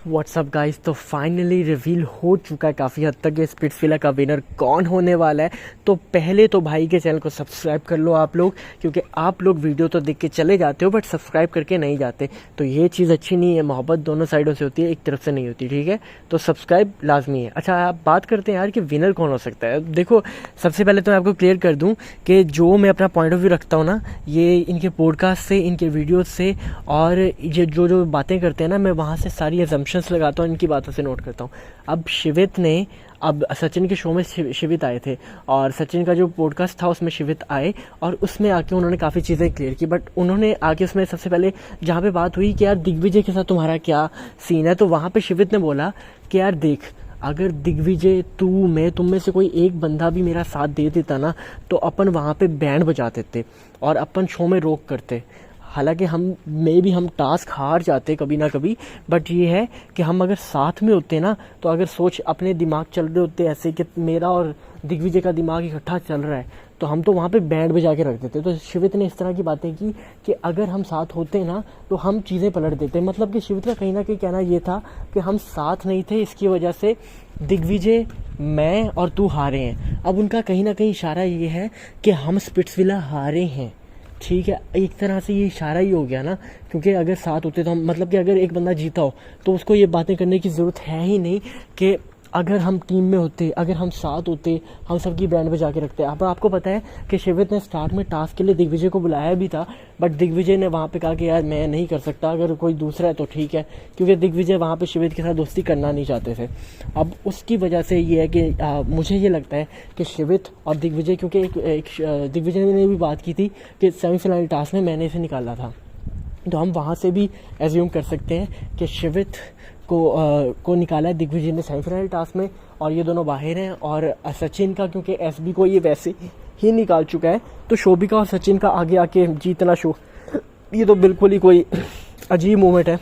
WhatsApp guys, तो finally reveal हो चुका है काफ़ी हद तक ये स्पिट्सविला का विनर कौन होने वाला है। तो पहले तो भाई के चैनल को सब्सक्राइब कर लो आप लोग, क्योंकि आप लोग वीडियो तो देख के चले जाते हो बट सब्सक्राइब करके नहीं जाते। तो ये चीज़ अच्छी नहीं है, मोहब्बत दोनों साइडों से होती है, एक तरफ से नहीं होती, ठीक है। तो सब्सक्राइब लाजमी है। अच्छा, आप बात करते हैं यार कि विनर कौन हो सकता है। देखो, सबसे पहले तो मैं आपको क्लियर कर दूँ कि जो मैं अपना पॉइंट ऑफ व्यू रखता हूँ ना, ये इनके पॉडकास्ट से, इनके वीडियोज़ से और ये जो बातें करते हैं ना, मैं वहाँ से सारी एजम्पशंस लगाता हूँ, इनकी बातों से नोट करता हूँ। अब शिवित ने, अब सचिन के शो में शिवित आए थे और सचिन का जो पॉडकास्ट था उसमें शिवित आए और उसमें आके उन्होंने काफ़ी चीज़ें क्लियर की। बट उन्होंने आके उसमें सबसे पहले जहाँ पे बात हुई कि यार दिग्विजय के साथ तुम्हारा क्या सीन है, तो वहाँ पे शिवित ने बोला कि यार देख, अगर दिग्विजय, तू, मैं, तुम में से कोई एक बंदा भी मेरा साथ दे देता ना, तो अपन वहाँ पे बैंड बजा देते और अपन शो में रोक करते। हालांकि हम टास्क हार जाते कभी ना कभी, बट ये है कि हम अगर साथ में होते ना, तो अगर सोच अपने दिमाग चल रहे होते ऐसे कि मेरा और दिग्विजय का दिमाग इकट्ठा चल रहा है, तो हम तो वहाँ पे बैंड बजा के रख देते। तो शिवित ने इस तरह की बातें की कि अगर हम साथ होते ना तो हम चीज़ें पलट देते। मतलब कि शिवित का कहीं ना कहीं कहना ये था कि हम साथ नहीं थे, इसकी वजह से दिग्विजय, मैं और तू हारे हैं। अब उनका कहीं ना कहीं इशारा ये है कि हम स्पिट्सविला हारे हैं, ठीक है। एक तरह से ये इशारा ही हो गया ना, क्योंकि अगर साथ होते तो हम, मतलब कि अगर एक बंदा जीता हो तो उसको ये बातें करने की ज़रूरत है ही नहीं कि अगर हम टीम में होते, अगर हम साथ होते, हम सबकी बैंड बजा के रखते। अब आपको पता है कि शिवित ने स्टार्ट में टास्क के लिए दिग्विजय को बुलाया भी था, बट दिग्विजय ने वहाँ पे कहा कि यार मैं नहीं कर सकता, अगर कोई दूसरा है तो ठीक है, क्योंकि दिग्विजय वहाँ पे शिवित के साथ दोस्ती करना नहीं चाहते थे। अब उसकी वजह से ये है कि मुझे ये लगता है कि शिवित और दिग्विजय, क्योंकि एक दिग्विजय ने भी बात की थी कि सेमीफाइनल टास्क में मैंने इसे निकाला था, तो हम वहाँ से भी एज्यूम कर सकते हैं कि शिवित को निकाला है दिग्विजय ने सेमीफाइनल टास्क में, और ये दोनों बाहर हैं। और सचिन का, क्योंकि एसबी को ये वैसे ही निकाल चुका है, तो शोभिका और सचिन का आगे आके जीतना शो, ये तो बिल्कुल ही कोई अजीब मोमेंट है,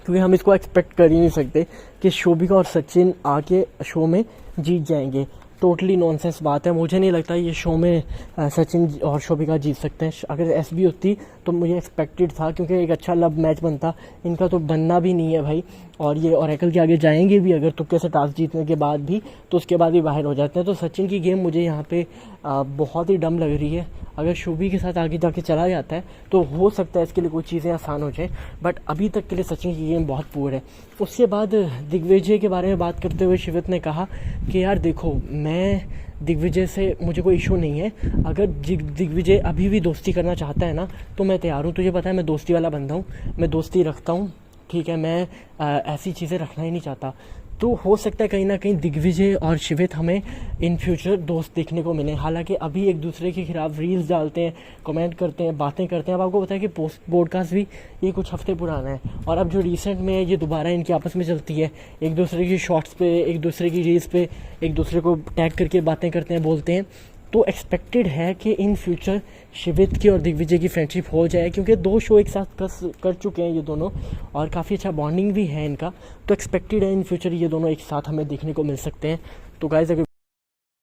क्योंकि हम इसको एक्सपेक्ट कर ही नहीं सकते कि शोभिका और सचिन आके शो में जीत जाएंगे। टोटली नॉनसेंस बात है। मुझे नहीं लगता ये शो में सचिन और शोभिका जीत सकते हैं। अगर एसबी होती तो मुझे एक्सपेक्टेड था, क्योंकि एक अच्छा लव मैच बनता। इनका तो बनना भी नहीं है भाई, और ये ओरेकल के आगे जाएंगे भी अगर तुक्के से टास्क जीतने के बाद भी, तो उसके बाद भी बाहर हो जाते हैं। तो सचिन की गेम मुझे यहाँ पे बहुत ही डम लग रही है। अगर शोभी के साथ आगे जाके चला जाता है तो हो सकता है इसके लिए कुछ चीज़ें आसान हो जाए, बट अभी तक के लिए सचिन की गेम बहुत पुअर है। उसके बाद दिग्विजय के बारे में बात करते हुए शिवित ने कहा कि यार देखो, मैं दिग्विजय से, मुझे कोई इशू नहीं है। अगर दिग्विजय अभी भी दोस्ती करना चाहता है ना, तो मैं तैयार हूँ। तुझे पता है मैं दोस्ती वाला बंदा हूँ, मैं दोस्ती रखता हूँ, ठीक है। मैं ऐसी चीज़ें रखना ही नहीं चाहता। तो हो सकता है कहीं ना कहीं दिग्विजय और शिवित हमें इन फ्यूचर दोस्त देखने को मिले। हालांकि अभी एक दूसरे के खिलाफ रील्स डालते हैं, कमेंट करते हैं, बातें करते हैं। अब आपको पता है कि पॉडकास्ट भी ये कुछ हफ्ते पुराना है, और अब जो रिसेंट में ये दोबारा इनकी आपस में चलती है, एक दूसरे की शॉर्ट्स पे, एक दूसरे की रील्स पे, एक दूसरे को टैग करके बातें करते हैं, बोलते हैं। तो एक्सपेक्टेड है कि इन फ्यूचर शिवित की और दिग्विजय की फ्रेंडशिप हो जाए, क्योंकि 2 शो एक साथ कर चुके हैं ये दोनों, और काफ़ी अच्छा बॉन्डिंग भी है इनका। तो एक्सपेक्टेड है इन फ्यूचर ये दोनों एक साथ हमें देखने को मिल सकते हैं। तो गाइस, अगर